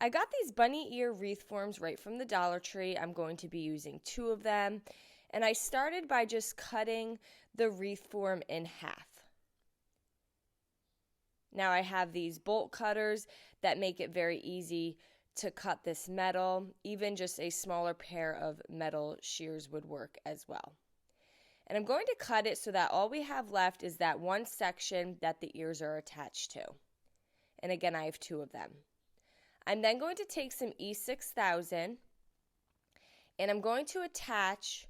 I got these bunny ear wreath forms right from the Dollar Tree. I'm going to be using 2 of them. And I started by just cutting the wreath form in half. Now I have these bolt cutters that make it very easy to cut this metal. Even just a smaller pair of metal shears would work as well. And I'm going to cut it so that all we have left is that one section that the ears are attached to. And again, I have 2 of them. I'm then going to take some E6000 and I'm going to attach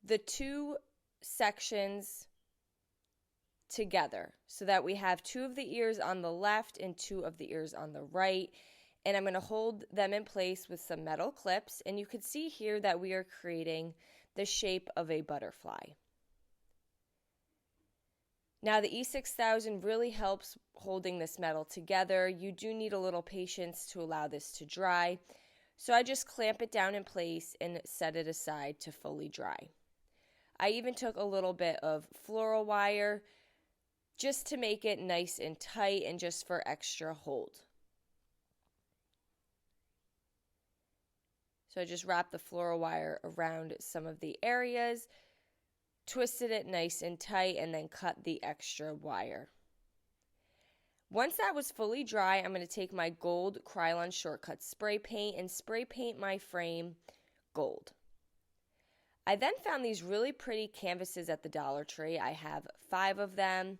the 2 sections together so that we have 2 of the ears on the left and 2 of the ears on the right. And I'm going to hold them in place with some metal clips. And you can see here that we are creating the shape of a butterfly. Now the E6000 really helps holding this metal together. You do need a little patience to allow this to dry. So I just clamp it down in place and set it aside to fully dry. I even took a little bit of floral wire just to make it nice and tight and just for extra hold. So I just wrapped the floral wire around some of the areas, twisted it nice and tight, and then cut the extra wire. Once that was fully dry, I'm going to take my gold Krylon Shortcut spray paint and spray paint my frame gold. I then found these really pretty canvases at the Dollar Tree. I have 5 of them,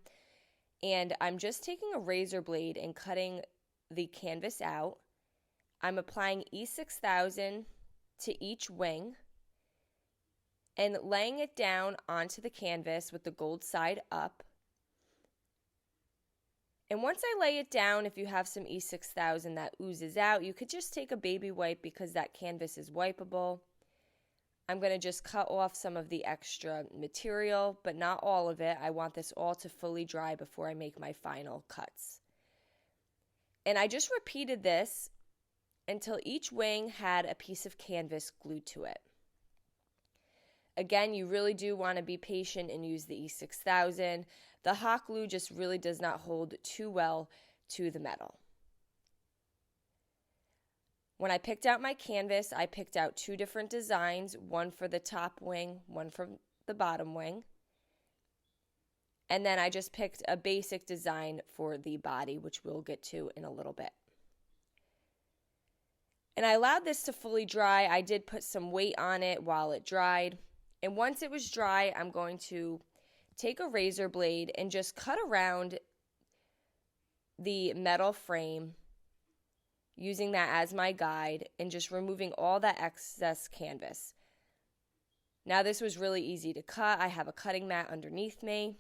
and I'm just taking a razor blade and cutting the canvas out. I'm applying E6000 to each wing and laying it down onto the canvas with the gold side up. And once I lay it down, if you have some E6000 that oozes out, you could just take a baby wipe because that canvas is wipeable. I'm going to just cut off some of the extra material, but not all of it. I want this all to fully dry before I make my final cuts. And I just repeated this until each wing had a piece of canvas glued to it. Again, you really do want to be patient and use the E6000. The hot glue just really does not hold too well to the metal. When I picked out my canvas, I picked out 2 different designs, one for the top wing, one for the bottom wing. And then I just picked a basic design for the body, which we'll get to in a little bit. And I allowed this to fully dry. I did put some weight on it while it dried. And once it was dry, I'm going to take a razor blade and just cut around the metal frame, using that as my guide and just removing all that excess canvas. Now this was really easy to cut. I have a cutting mat underneath me.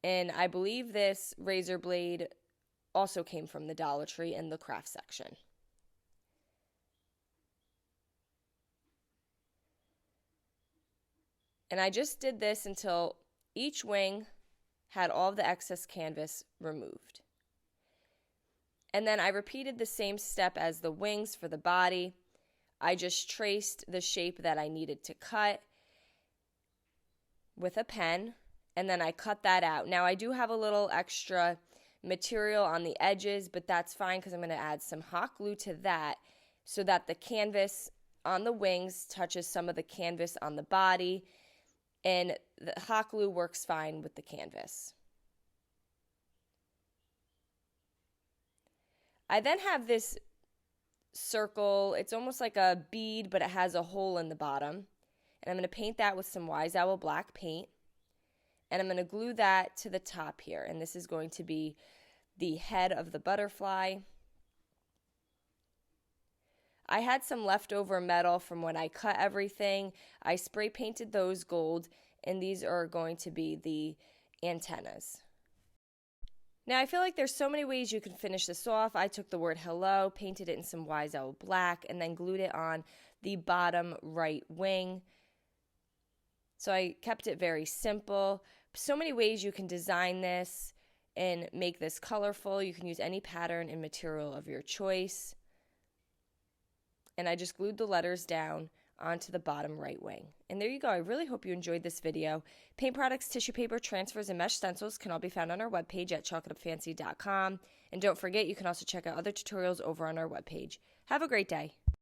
And I believe this razor blade also came from the Dollar Tree in the craft section. And I just did this until each wing had all of the excess canvas removed. And then I repeated the same step as the wings for the body. I just traced the shape that I needed to cut with a pen, and then I cut that out. Now I do have a little extra material on the edges, but that's fine because I'm going to add some hot glue to that so that the canvas on the wings touches some of the canvas on the body, and the hot glue works fine with the canvas. I then have this circle. It's almost like a bead, but it has a hole in the bottom. And I'm going to paint that with some Wise Owl black paint. And I'm going to glue that to the top here. And this is going to be the head of the butterfly. I had some leftover metal from when I cut everything. I spray painted those gold, and these are going to be the antennas. Now, I feel like there's so many ways you can finish this off. I took the word hello, painted it in some Wise Owl black, and then glued it on the bottom right wing. So I kept it very simple. So many ways you can design this and make this colorful. You can use any pattern and material of your choice. And I just glued the letters down onto the bottom right wing. And there you go. I really hope you enjoyed this video. Paint products, tissue paper, transfers, and mesh stencils can all be found on our webpage at chalkitupfancy.com. And don't forget, you can also check out other tutorials over on our webpage. Have a great day.